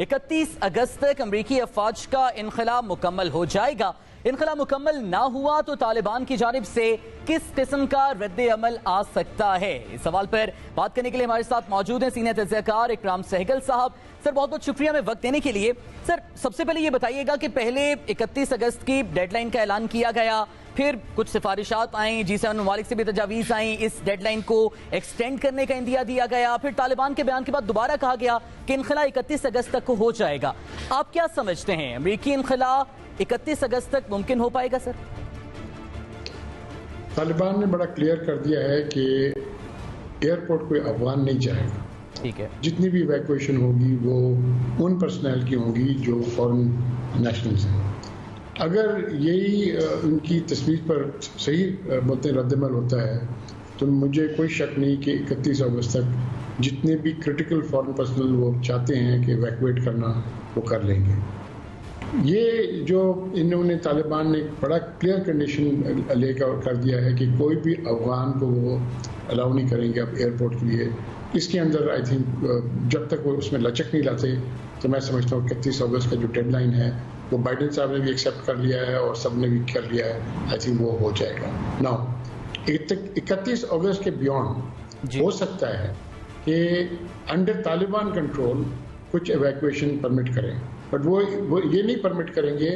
31 अगस्त तक अमरीकी अफवाज का इनखला मुकम्मल हो जाएगा। इनखला मुकम्मल ना हुआ तो तालिबान की जानिब से किस किस्म का रद्द अमल आ सकता है? इस सवाल पर बात करने के लिए हमारे साथ मौजूद हैं सीनियर तज्ज़ियाकार इकराम सहगल साहब। सर बहुत बहुत शुक्रिया हमें वक्त देने के लिए। सर सबसे पहले ये बताइएगा कि पहले 31 अगस्त की डेडलाइन का ऐलान किया गया, फिर कुछ सिफारिशात आई, G7 ममालिक से भी तजावीज़ आई, इस डेडलाइन को एक्सटेंड करने का इंदिया दिया गया, फिर तालिबान के बयान के बाद दोबारा कहा गया कि इनखला 31 अगस्त तक को हो जाएगा। आप क्या समझते हैं, अमरीकी इनखला 31 अगस्त तक मुमकिन हो पाएगा? सर तालिबान ने बड़ा क्लियर कर दिया है कि एयरपोर्ट कोई अफगान नहीं जाएगा। ठीक है, जितनी भी इवैक्यूएशन होगी वो उन पर्सनल की होगी जो फॉरेन नेशनल्स हैं। अगर यही उनकी तस्वीर पर सही बोलते रद्दमल होता है तो मुझे कोई शक नहीं कि 31 अगस्त तक जितने भी क्रिटिकल फॉरेन पर्सनल वो चाहते हैं कि इवैक्यूएट करना वो कर लेंगे। ये जो इन्होंने तालिबान ने बड़ा क्लियर कंडीशन लेकर कर दिया है कि कोई भी अफगान को वो अलाउ नहीं करेंगे अब एयरपोर्ट के लिए। इसके अंदर आई थिंक जब तक वो उसमें लचक नहीं लाते तो मैं समझता हूँ 31 अगस्त का जो डेडलाइन है वो बाइडेन साहब ने भी एक्सेप्ट कर लिया है और सब ने भी कर लिया है। आई थिंक वो हो जाएगा। नाउ 31 अगस्त के बियॉन्ड हो सकता है कि अंडर तालिबान कंट्रोल कुछ एवैक्यूएशन परमिट करें, बट वो ये नहीं परमिट करेंगे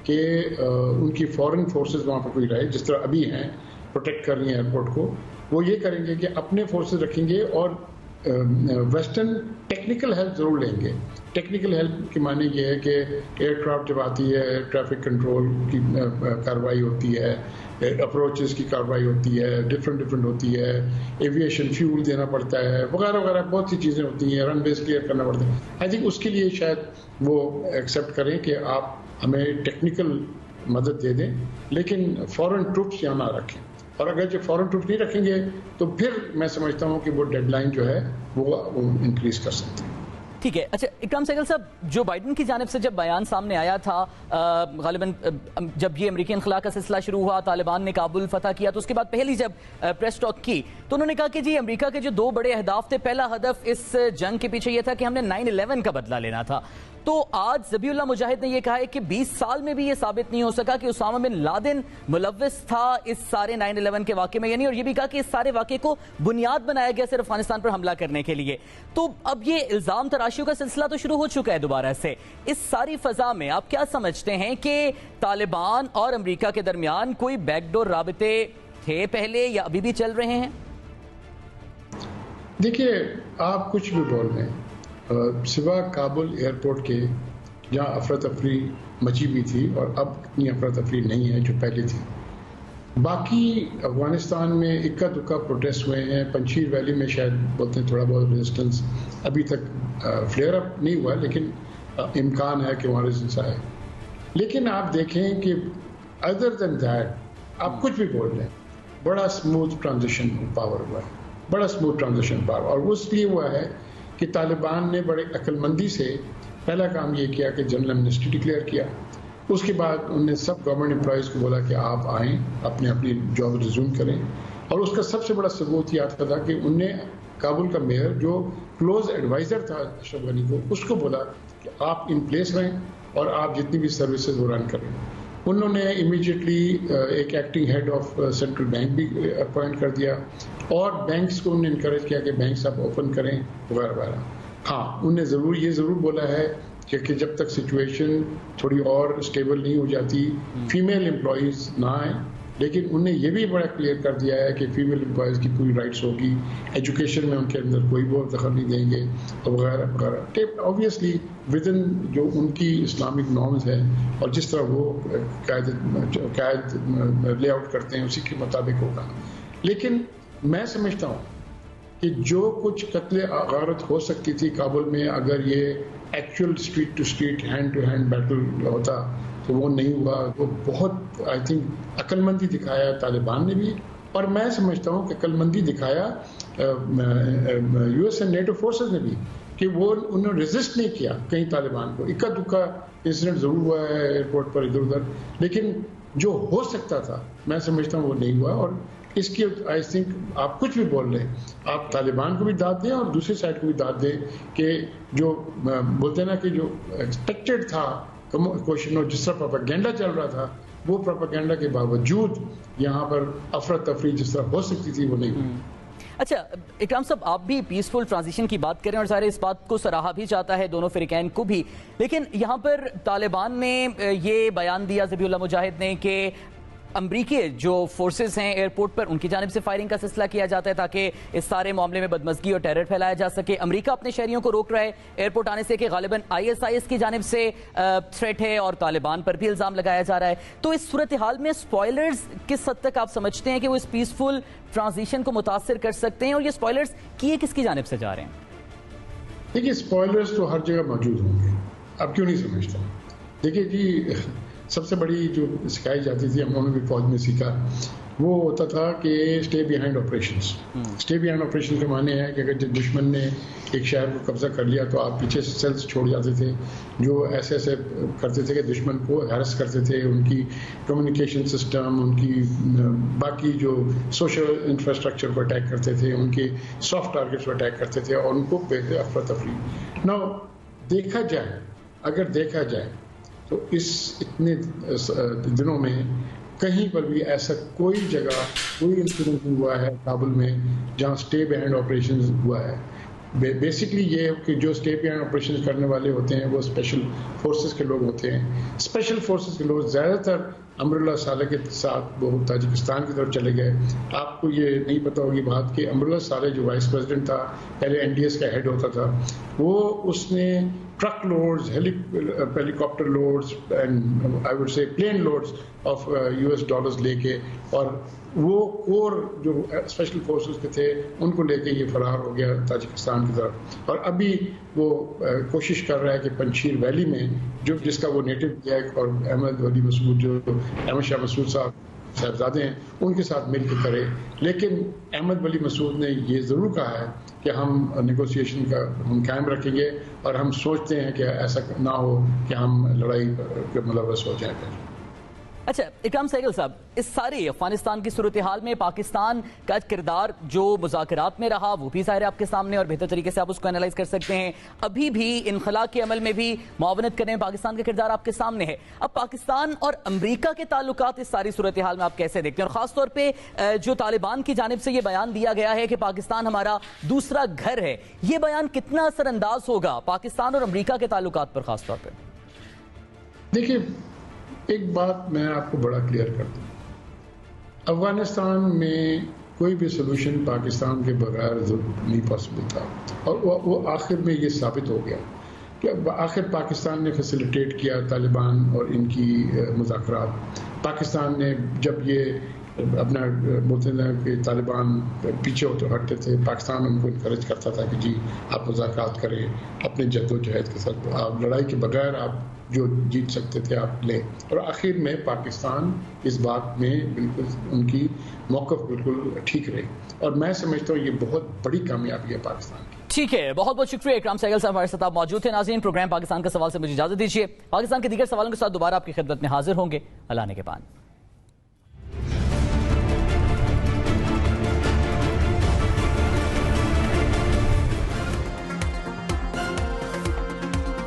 कि उनकी फॉरेन फोर्सेस वहाँ पर कोई रहे जिस तरह अभी हैं प्रोटेक्ट कर रही हैं एयरपोर्ट को। वो ये करेंगे कि अपने फोर्सेस रखेंगे और वेस्टर्न टेक्निकल हेल्प ज़रूर लेंगे। टेक्निकल हेल्प की माने ये है कि एयरक्राफ्ट जब आती है ट्रैफिक कंट्रोल की कार्रवाई होती है, अप्रोचेस की कार्रवाई होती है, डिफरेंट होती है, एविएशन फ्यूल देना पड़ता है, वगैरह वगैरह बहुत सी चीज़ें होती हैं, रनवेज क्लियर करना पड़ता है। आई थिंक उसके लिए शायद वो एक्सेप्ट करें कि आप हमें टेक्निकल मदद दे दें लेकिन फॉरेन ट्रूप्स यहाँ ना रखें। और अगर जो फॉरेन ट्रूप्स नहीं रखेंगे तो फिर मैं समझता हूँ कि वो डेडलाइन जो है वो इंक्रीज कर सकते हैं। ठीक है। अच्छा इकराम सहगल साहब, जो बाइडेन की जानिब से जब बयान सामने आया था, गालिबन जब ये अमरीकी इनखला का सिलसिला शुरू हुआ, तालिबान ने काबुल फतह किया, तो उसके बाद पहली जब प्रेस टॉक की तो उन्होंने कहा कि जी अमेरिका के जो दो बड़े अहदाफ थे, पहला हदफ इस जंग के पीछे ये था कि हमने 9/11 का बदला लेना था। तो आज ज़बीउल्लाह मुजाहिद ने यह कहा है कि 20 साल में भी ये साबित नहीं हो सका कि उसामा बिन लादेन मुलव्विस था इस सारे 9/11 के वाक़े में, यानी, और ये भी कहा कि इस सारे वाक़े को बुनियाद बनाया गया सिर्फ अफगानिस्तान पर हमला करने के लिए। तो अब ये इल्ज़ाम तराशियों का सिलसिला तो शुरू हो चुका है दोबारा से। इस सारी फजा में आप क्या समझते हैं कि तालिबान और अमरीका के दरमियान कोई बैकडोर राबिते थे पहले या अभी भी चल रहे हैं? देखिए, आप कुछ भी बोल रहे हैं, सिवा काबुल एयरपोर्ट के जहाँ अफरा तफरी मची भी थी और अब इतनी अफरा तफरी नहीं है जो पहले थी। बाकी अफगानिस्तान में इक्का दुक्का प्रोटेस्ट हुए हैं। पंजशीर वैली में शायद बोलते हैं थोड़ा बहुत रेजिस्टेंस अभी तक फ्लेयर अप नहीं हुआ, लेकिन इम्कान है कि वहाँ रेजिस्टेंस आए। लेकिन आप देखें कि अदर देन दैट आप कुछ भी बोल रहे हैं, बड़ा स्मूथ ट्रांजिशन पावर हुआ है, बड़ा स्मूथ ट्रांजिशन पावर। और वो इसलिए हुआ है कि तालिबान ने बड़े अक्लमंदी से पहला काम ये किया कि जनरल एमनेस्टी डिक्लेयर किया। उसके बाद उन्होंने सब गवर्नमेंट एम्प्लॉयज़ को बोला कि आप आएँ, अपनी जॉब रिज्यूम करें। और उसका सबसे बड़ा सबूत ये आता था कि उनने काबुल का मेयर जो क्लोज एडवाइज़र था अशरफ गनी को, उसको बोला कि आप इन प्लेस रहें और आप जितनी भी सर्विसेज वो रन करें। उन्होंने इमीडिएटली एक acting head of central bank भी अपॉइंट कर दिया और बैंक्स को उन्होंने इनकरेज किया कि बैंक्स आप ओपन करें वगैरह वगैरह। हाँ, उन्हें ये ज़रूर बोला है कि जब तक सिचुएशन थोड़ी और स्टेबल नहीं हो जाती फीमेल एम्प्लॉयज़ ना आए। लेकिन उन्हें ये भी बड़ा क्लियर कर दिया है कि फीमेल एम्प्लॉयज़ की पूरी राइट्स होगी, एजुकेशन में उनके अंदर कोई वो दखल नहीं देंगे वगैरह वगैरह। ऑब्वियसली विद इन जो उनकी इस्लामिक नॉर्म्स है और जिस तरह वो कायद लेआउट करते हैं उसी के मुताबिक होगा। लेकिन मैं समझता हूँ कि जो कुछ कत्ले गारत हो सकती थी काबुल में, अगर ये actual street to street hand to hand battle होता तो वो नहीं हुआ। वो बहुत आई थिंक अक्लमंदी दिखाया तालिबान ने भी, और मैं समझता हूँ कि अक्लमंदी दिखाया यूएस एंड नेटो फोर्सेस ने भी, कि वो उन्होंने रेजिस्ट नहीं किया कहीं तालिबान को। इक्का दुक्का इंसिडेंट ज़रूर हुआ है एयरपोर्ट पर इधर उधर, लेकिन जो हो सकता था मैं समझता हूँ वो नहीं हुआ। और اس کی آئی تھنک آپ کچھ بھی بول رہے ہیں، آپ طالبان کو بھی داد دیں اور دوسری سائڈ کو بھی داد دیں کہ جو بولتے ہیں نا کہ جو ایکسپیکٹڈ تھا کوشچن، جس طرح پروپیگنڈا چل رہا تھا، وہ پروپیگنڈا کے باوجود یہاں پر افراتفری جس طرح ہو سکتی تھی وہ نہیں ہوئی۔ اچھا اکرام صاحب، آپ بھی پیسفل ٹرانزیشن کی بات کریں اور ظاہر اس بات کو سراہا بھی جاتا ہے دونوں فریقین کو بھی، لیکن یہاں پر طالبان نے یہ بیان دیا ذبیح اللہ مجاہد نے کہ امریکی جو فورسز ہیں ایئرپورٹ پر ان کی جانب سے فائرنگ کا سلسلہ کیا جاتا ہے تاکہ اس سارے معاملے میں بدمزگی اور ٹیرر پھیلایا جا سکے۔ امریکہ اپنے شہریوں کو روک رہا ہے ایئرپورٹ آنے سے کہ غالباً ISIS کی جانب سے تھریٹ ہے، اور طالبان پر بھی الزام لگایا جا رہا ہے۔ تو اس صورتحال میں سپوائلرز کس حد تک آپ سمجھتے ہیں کہ وہ اس پیسفل ٹرانزیشن کو متاثر کر سکتے ہیں، اور یہ سپوائلرز کیے کس کی جانب سے جا رہے ہیں؟ دیکھیے سپوائلرز تو ہر جگہ موجود ہوں گے، اب کیوں نہیں سمجھتا؟ دیکھیے جی، سب سے بڑی جو سکھائی جاتی تھی، ہم نے بھی فوج میں سیکھا، وہ ہوتا تھا کہ stay behind operations. Stay behind operation کے معنی ہے کہ اگر جب دشمن نے ایک شہر کو قبضہ کر لیا تو آپ پیچھے سے سیلز چھوڑ جاتے تھے جو ایسے ایسے کرتے تھے کہ دشمن کو ہیرس کرتے تھے، ان کی کمیونیکیشن سسٹم، ان کی باقی جو سوشل انفراسٹرکچر کو اٹیک کرتے تھے، ان کے سافٹ ٹارگیٹس کو اٹیک کرتے تھے اور ان کو افراتفری۔ نہ دیکھا جائے، اگر دیکھا جائے تو اس اتنے دنوں میں کہیں پر بھی ایسا کوئی جگہ کوئی انسیڈنٹ ہوا ہے کابل میں جہاں اسٹے بیہائنڈ آپریشن ہوا ہے۔ بیسکلی یہ ہے کہ جو اسٹے بیہائنڈ آپریشن کرنے والے ہوتے ہیں وہ اسپیشل فورسز کے لوگ ہوتے ہیں۔ اسپیشل فورسز کے لوگ زیادہ تر امراللہ صالح کے ساتھ وہ تاجکستان کی طرف چلے گئے۔ آپ کو یہ نہیں پتا ہوگی بات کہ امراللہ صالح جو وائس پریزیڈنٹ تھا، پہلے NDS کا ہیڈ ہوتا تھا، وہ اس نے truck loads, helicopter loads and I would سے plane loads of US dollars لے کے، اور وہ کور جو اسپیشل فورسز کے تھے ان کو لے کے یہ فرار ہو گیا تاجکستان کی طرف، اور ابھی وہ کوشش کر رہا ہے کہ پنجشیر ویلی میں جو جس کا وہ نیٹو ہے، اور احمد ولی مسعود جو احمد شاہ مسعود صاحبزادے ہیں ان کے ساتھ مل کے کرے۔ لیکن احمد ولی مسعود نے یہ ضرور کہا ہے کہ ہم نیگوسیشن کا ہم قائم رکھیں گے، اور ہم سوچتے ہیں کہ ایسا نہ ہو کہ ہم لڑائی کے ملوث ہو جائیں۔ اچھا اکرام سہگل صاحب، اس ساری افغانستان کی صورتحال میں پاکستان کا کردار جو مذاکرات میں رہا وہ بھی ظاہر ہے آپ کے سامنے، اور بہتر طریقے سے آپ اس کو انالائز کر سکتے ہیں۔ ابھی بھی انخلا کے عمل میں بھی معاونت کرنے میں پاکستان کا کردار آپ کے سامنے ہے۔ اب پاکستان اور امریکہ کے تعلقات اس ساری صورتحال میں آپ کیسے دیکھتے ہیں، اور خاص طور پہ جو طالبان کی جانب سے یہ بیان دیا گیا ہے کہ پاکستان ہمارا دوسرا گھر ہے، یہ بیان کتنا اثر انداز ہوگا پاکستان اور امریکہ کے تعلقات پر خاص طور پہ؟ دیکھیے ایک بات میں آپ کو بڑا کلیئر کر دوں، افغانستان میں کوئی بھی سلوشن پاکستان کے بغیر نہیں پاسبل تھا، اور وہ آخر میں یہ ثابت ہو گیا کہ آخر پاکستان نے فیسیلیٹیٹ کیا طالبان اور ان کی مذاکرات۔ پاکستان نے جب یہ اپنا بولتے ہیں کہ طالبان پیچھے ہٹتے تھے، پاکستان ان کو انکریج کرتا تھا کہ جی آپ مذاکرات کریں، اپنے جد و جہد کے ساتھ، آپ لڑائی کے بغیر آپ جو جیت سکتے تھے آپ لیں، اور آخر میں پاکستان اس بات میں بالکل ان کی موقف بالکل ٹھیک رہی، اور میں سمجھتا ہوں یہ بہت بڑی کامیابی ہے پاکستان کی۔ ٹھیک ہے، بہت بہت شکریہ اکرام سہگل صاحب ہمارے ساتھ آپ موجود تھے۔ ناظرین، پروگرام پاکستان کا سوال سے مجھے اجازت دیجیے، پاکستان کے دیگر سوالوں کے ساتھ دوبارہ آپ کی خدمت میں حاضر ہوں گے۔ اللہ نے کے پان۔